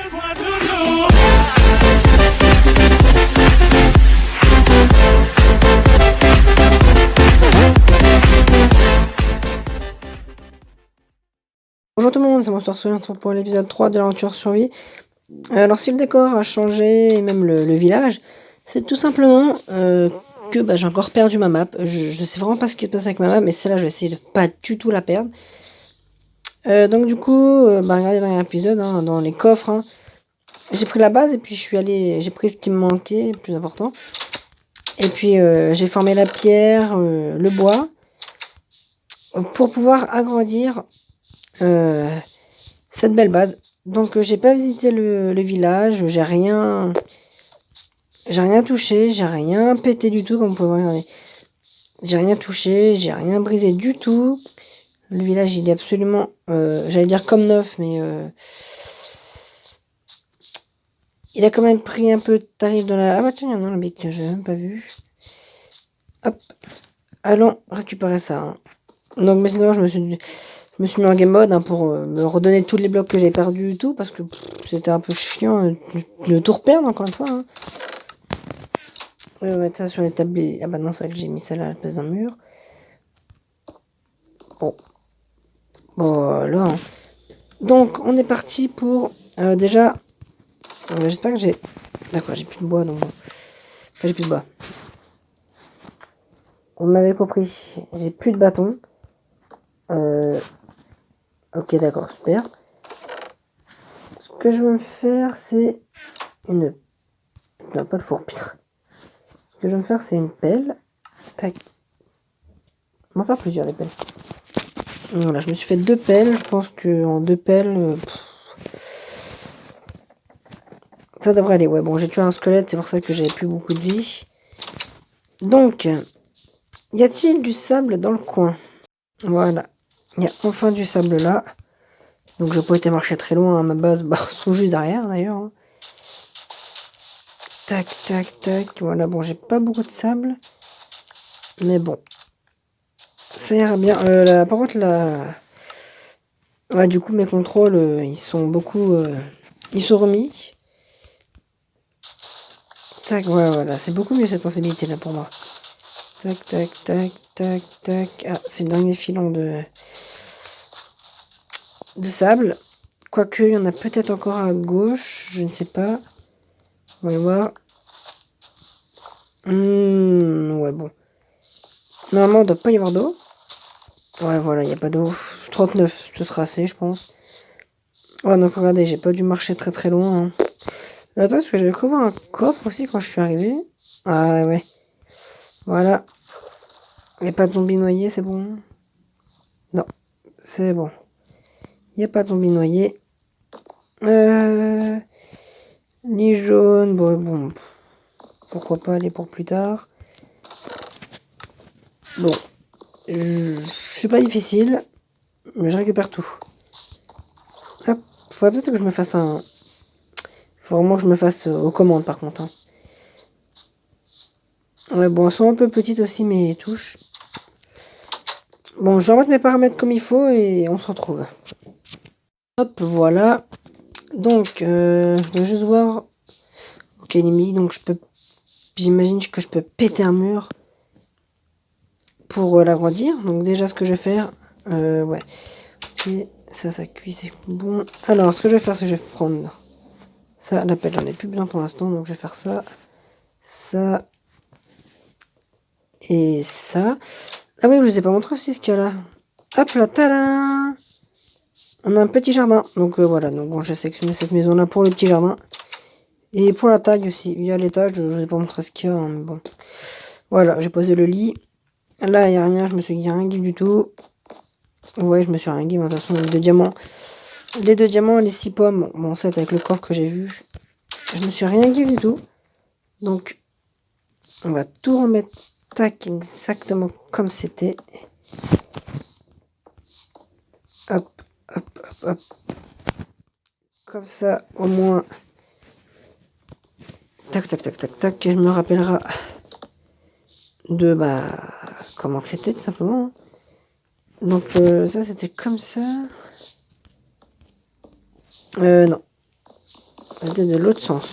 Bonjour tout le monde, c'est Monster Survie, on se retrouve pour l'épisode 3 de l'aventure survie. Alors si le décor a changé, et même le village, c'est tout simplement que j'ai encore perdu ma map. Je sais vraiment pas ce qui se passe avec ma map, mais celle-là je vais essayer de pas du tout la perdre. Donc du coup, regardez dans l'épisode, dans les coffres, j'ai pris la base et puis j'ai pris ce qui me manquait, le plus important. Et puis j'ai formé la pierre, le bois, pour pouvoir agrandir cette belle base. Donc j'ai pas visité le village, j'ai rien touché, j'ai rien pété du tout, comme vous pouvez voir. Regardez. J'ai rien touché, j'ai rien brisé du tout. Le village il est absolument, j'allais dire comme neuf, mais il a quand même pris un peu de tarif dans la... Ah bah tiens, non, le mec, j'ai même pas vu. Hop, allons récupérer ça. Donc mais sinon je me suis mis en game mode pour me redonner tous les blocs que j'ai perdus et tout, parce que c'était un peu chiant de tout reperdre encore une fois. On va mettre ça sur les tablés. Ah bah non, c'est vrai que j'ai mis ça là à la place d'un mur. Bon, voilà. Donc on est parti pour déjà. J'espère que j'ai... D'accord, j'ai plus de bois, donc... Enfin, j'ai plus de bois. On m'avait compris, j'ai plus de bâton. Ok, d'accord, super. Ce que je veux me faire, c'est une... Non, pas le four, putain. Ce que je veux me faire, c'est une pelle. Tac. On va faire plusieurs des pelles. Voilà, je me suis fait 2 pelles. Je pense qu'en 2 pelles... ça devrait aller, ouais. Bon, j'ai tué un squelette, c'est pour ça que j'avais plus beaucoup de vie. Donc, y a-t-il du sable dans le coin? Voilà. Il y a enfin du sable là. Donc, je n'ai pas été marcher très loin. Ma base se trouve juste derrière, d'ailleurs. Tac, tac, tac. Voilà, bon, j'ai pas beaucoup de sable. Mais bon. Ça ira bien. Par contre, là... Ouais, du coup, mes contrôles, ils sont beaucoup... ils sont remis. Tac, ouais, voilà. C'est beaucoup mieux cette sensibilité là pour moi. Tac, tac, tac, tac, tac. Ah, c'est le dernier filon de sable. Quoique, il y en a peut-être encore à gauche. Je ne sais pas. On va voir. Ouais, bon. Normalement, il ne doit pas y avoir d'eau. Ouais, voilà, il n'y a pas d'eau. 39, ce sera assez, je pense. Ouais, donc regardez, j'ai pas dû marcher très très loin. Attends, parce que j'avais cru voir un coffre aussi quand je suis arrivé. Ah ouais. Voilà. Il n'y a pas de zombie noyé, c'est bon? Non, c'est bon. Il n'y a pas de zombie noyé. Ni jaune, bon. Pourquoi pas aller pour plus tard. Bon. Je suis pas difficile. Mais je récupère tout. Hop. Faudrait peut-être que je me fasse un... Faut vraiment que je me fasse aux commandes par contre. Ouais, bon, elles sont un peu petites aussi mes touches. Bon, je vais remettre mes paramètres comme il faut et on se retrouve. Hop, voilà. Donc, je dois juste voir... Ok, ennemi, donc je peux... J'imagine que je peux péter un mur pour l'agrandir. Donc déjà, ce que je vais faire... ouais. Ok, ça cuit, c'est bon. Alors, ce que je vais faire, c'est que je vais prendre... Ça, la pelle, j'en ai plus besoin pour l'instant, donc je vais faire ça. Ça... Et ça... Ah oui, je vous ai pas montré aussi ce qu'il y a là. Hop là, tada! On a un petit jardin. Donc voilà, donc bon, j'ai sélectionné cette maison là pour le petit jardin. Et pour la taille aussi. Il y a l'étage, je vous ai pas montré ce qu'il y a, mais bon. Voilà, j'ai posé le lit. Là, il n'y a rien, je me suis dit rien give du tout. Ouais, je me suis rien give, de toute façon, les 2 diamants. Les 2 diamants, les 6 pommes. Bon, ça, avec le coffre que j'ai vu. Je me suis rien give du tout. Donc, on va tout remettre tac exactement comme c'était. Hop, hop, hop, hop. Comme ça, au moins. Tac, tac, tac, tac, tac. Je me rappellerai de, comment que c'était, tout simplement. Donc, ça, c'était comme ça. Non. C'était de l'autre sens.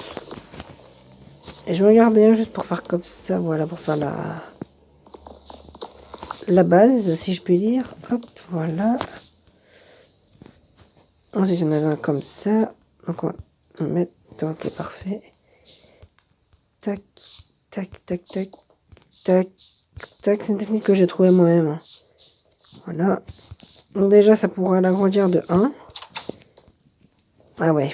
Et je regardais un juste pour faire comme ça, voilà, pour faire la base, si je puis dire. Hop, voilà. Ensuite, il y en avait un comme ça. Donc, on va mettre. Ok, parfait. Tac, tac, tac, tac, tac, tac. C'est une technique que j'ai trouvée moi-même. Voilà. Donc, déjà, ça pourrait l'agrandir de 1. Ah ouais.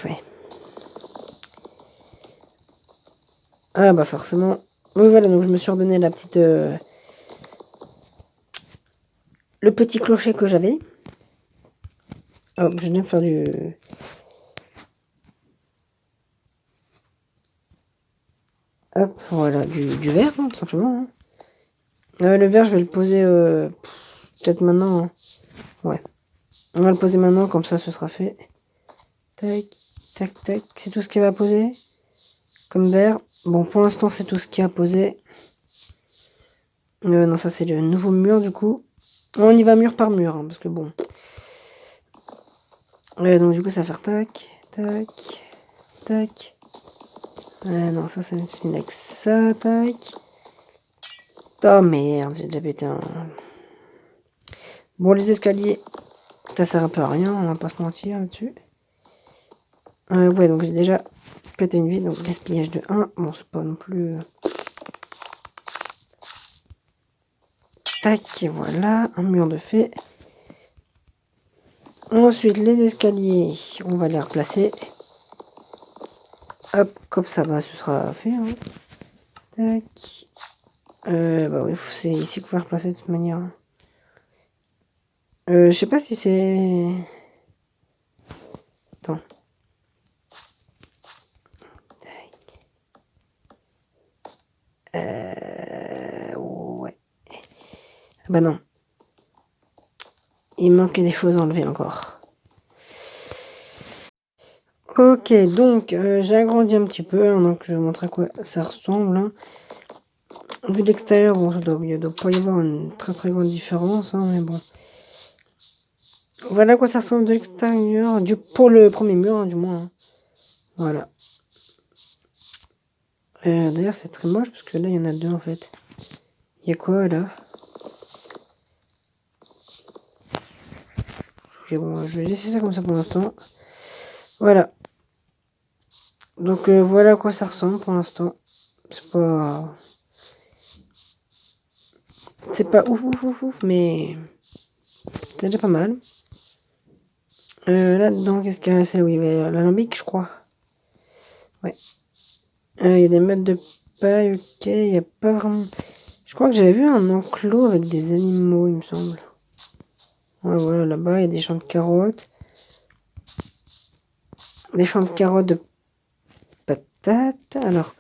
Ah bah forcément. Oui, voilà, donc je me suis redonné la petite... le petit clocher que j'avais. Hop, je viens de faire du... Hop, voilà, du verre, hein, tout simplement. Hein. Le verre, je vais le poser peut-être maintenant. Hein. Ouais. On va le poser maintenant, comme ça, ce sera fait. Tac, tac, tac. C'est tout ce qu'il va poser comme verre. Bon, pour l'instant, c'est tout ce qu'il y a posé. Non, ça, c'est le nouveau mur, du coup. On y va mur par mur, hein, parce que bon... donc, du coup, ça va faire tac, tac, tac. Non, ça me finit avec ça, tac. Oh merde, j'ai déjà pété un... Bon, les escaliers, ça sert un peu à rien, on va pas se mentir là-dessus. Ouais, donc j'ai déjà pété une vie, donc gaspillage de 1. Bon, c'est pas non plus... Tac, et voilà, un mur de fait. Ensuite, les escaliers, on va les replacer. Hop, comme ça, bah, ce sera fait. Hein. Tac. Bah oui, c'est ici qu'on va replacer de toute manière. Je sais pas si c'est... Attends. Ouais. Bah non. Il manquait des choses à enlever encore. Ok, donc j'ai agrandi un petit peu, hein, donc je vais vous montrer à quoi ça ressemble. Hein. Vu de l'extérieur, bon, il ne doit pas y avoir une très très grande différence, hein, mais bon. Voilà à quoi ça ressemble de l'extérieur, pour le premier mur, hein, du moins. Hein. Voilà. D'ailleurs, c'est très moche, parce que là, il y en a deux, en fait. Il y a quoi, là? Ok, bon, je vais laisser ça comme ça pour l'instant. Voilà. Donc, voilà à quoi ça ressemble pour l'instant. C'est pas... C'est pas ouf, mais... C'est déjà pas mal. Là-dedans, qu'est-ce qu'il y a? C'est oui, l'alambic, je crois. Ouais. Il y a des mètres de paille, ok. Il n'y a pas vraiment... Je crois que j'avais vu un enclos avec des animaux, il me semble. Ouais, voilà, là-bas, il y a des champs de carottes. Des champs de carottes de patates. Alors,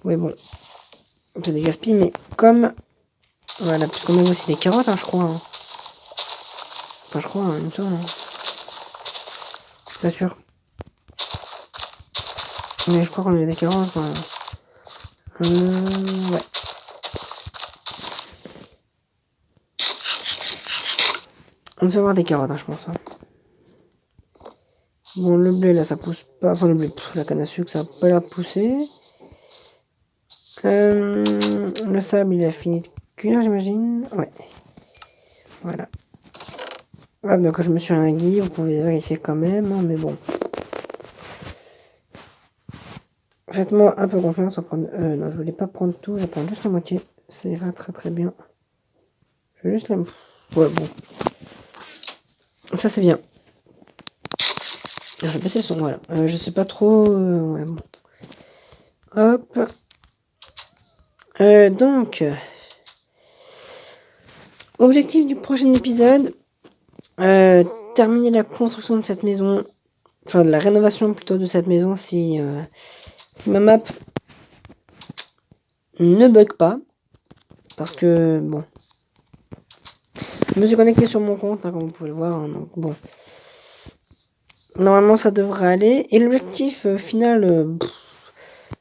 ouais, bon. C'est des gaspilles, mais comme... Voilà, parce qu'on a aussi des carottes, hein, je crois. Hein. Enfin, je crois, hein, il me semble. Hein. Je suis pas sûr. Mais je crois qu'on a des carottes. Hein. Ouais. On peut avoir des carottes, hein, je pense. Hein. Bon, le blé, là, ça pousse pas. Enfin, le blé, la canne à sucre, ça a pas l'air de pousser. Le sable, il a fini de cuire, j'imagine. Ouais. Voilà. Ah, donc je me suis ringué, vous pouvez vérifier quand même, hein, mais bon. Faites-moi un peu confiance en prendre... non, je voulais pas prendre tout, je vais prendre juste la moitié. Ça ira très très bien. Je vais juste la... Ouais, bon. Ça, c'est bien. Je vais baisser le son, voilà. Je sais pas trop... ouais, bon. Hop. Donc... objectif du prochain épisode. Terminer la construction de cette maison. Enfin, de la rénovation plutôt de cette maison si ma map ne bug pas. Parce que, bon... Je me suis connecté sur mon compte, hein, comme vous pouvez le voir. Hein, donc, bon... Normalement, ça devrait aller. Et l'objectif final de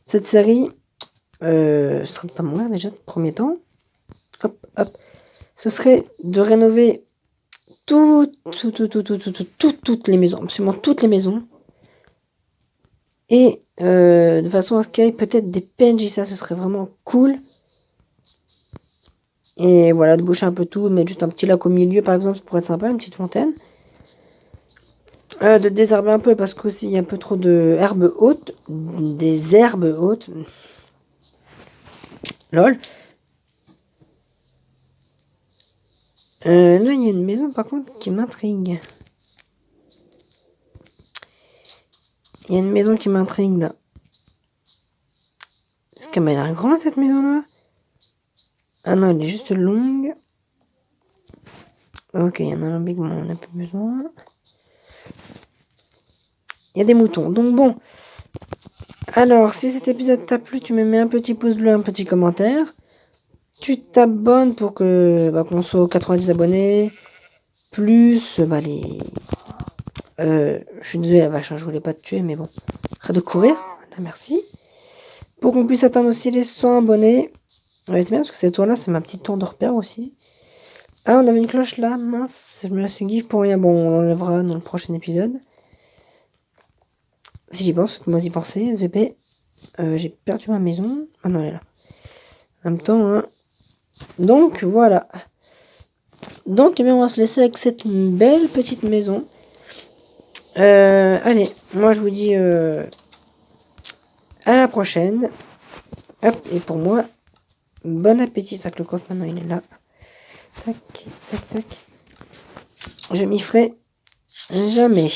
cette série, ce serait de pas mourir déjà, de premier temps. Hop. Ce serait de rénover toutes les maisons, absolument toutes les maisons. Et de façon à ce qu'il y ait peut-être des PNJ, ça ce serait vraiment cool. Et voilà, de boucher un peu tout, de mettre juste un petit lac au milieu par exemple, ça pourrait être sympa, une petite fontaine. De désherber un peu parce qu'aussi il y a un peu trop de herbes hautes, des herbes hautes. Lol. Là il y a une maison par contre qui m'intrigue. Il y a une maison qui m'intrigue là. Est-ce qu'elle m'a l'air grande cette maison là? Ah non, elle est juste longue. Ok, il y en a un alambic, bon, on n'a plus besoin. Il y a des moutons. Donc bon. Alors, si cet épisode t'a plu, tu me mets un petit pouce bleu, un petit commentaire. Tu t'abonnes pour que qu'on soit aux 90 abonnés. Plus les. Je suis désolé la vache, hein, je voulais pas te tuer, mais bon. Arrête de courir. Là, merci. Pour qu'on puisse atteindre aussi les 100 abonnés. Ouais, c'est bien parce que cette tour là, c'est ma petite tour de repère aussi. Ah, on avait une cloche là, mince, je me la suis give pour rien. Bon, on l'enlèvera dans le prochain épisode. Si j'y pense, faites-moi y penser, SVP. J'ai perdu ma maison. Ah non, elle est là. En même temps, hein. Donc, voilà. Donc, eh bien, on va se laisser avec cette belle petite maison. Allez, moi, je vous dis à la prochaine. Hop, et pour moi, bon appétit. C'est que le coffre, maintenant, il est là. Tac, tac, tac. Je m'y ferai jamais.